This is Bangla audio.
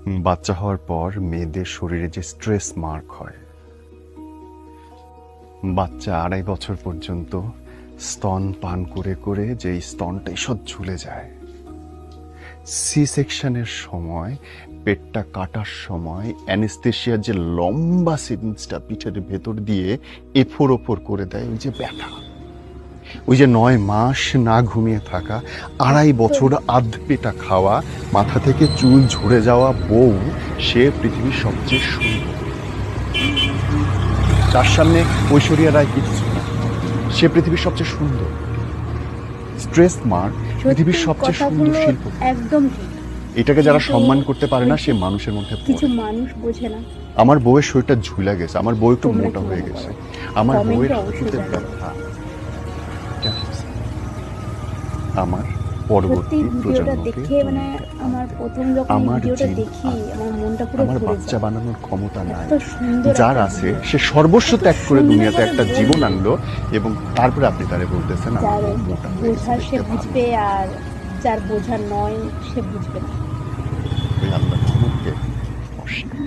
বাচ্চা হওয়ার পর মেয়েদের শরীরে যে স্ট্রেস মার্ক হয়, বাচ্চা 2.5 বছর পর্যন্ত স্তন পান করে করে যে স্তনটা ঈষৎ ঝুলে যায়, সি সেকশনের সময় পেটটা কাটার সময় অ্যানেস্থেশিয়ার যে লম্বা সিরিঞ্জটা পিঠের ভেতর দিয়ে এফোর ওপর করে দেয়, ওই যে ব্যথা, ওই যে 9 মাস না ঘুমিয়ে থাকা, 2.5 বছর আধপেটা খাওয়া, মাথা থেকে চুল ঝরে যাওয়া বউ, সে পৃথিবীর সবচেয়ে সুন্দর। তার সামনে ঐশ্বরিয়া রায় কিচ্ছু না, সে পৃথিবীর সবচেয়ে সুন্দর। স্ট্রেস মার্ক পৃথিবীর সবচেয়ে সুন্দর শিল্প। একদম ঠিক। এটাকে যারা সম্মান করতে পারে না, সে মানুষের মধ্যে কিছু পড়ে। মানুষ বোঝে না। আমার বউয়ের শরীরটা ঝুলে গেছে, আমার বউ একটু তোমরা মোটা কি হয়ে মনে গেছে, করো? আমার বউয়ের কমেন্টে অবশ্যই হাঁটুতে জানাবে। ব্যথা, আমার সত্যি পরবর্তী ভিডিওটা প্রজন্মকে দেখে মানে আমার প্রথম যখন এই আমার ভিডিওটা জিন দেখি আছে। আমার মনটা পুরো আমার ভরে বাচ্চা যায়। বানানোর ক্ষমতা নাই, এত সুন্দর যার একটা আছে ভিডিও। সে সর্বস্ব এত ত্যাগ করে সুন্দর দুনিয়াতে করে একটা বলবে। জীবন আনলো, এবং তারপরে আপনি তারে বলতেছেন আমার যার বউ মোটা হয়ে গেছে, বোঝার সে দেখতে ভালো। বুঝবে, আর যার বোঝার নয় সে বুঝবে না। ওই আল্লাহ আমাকে অস্বীকার।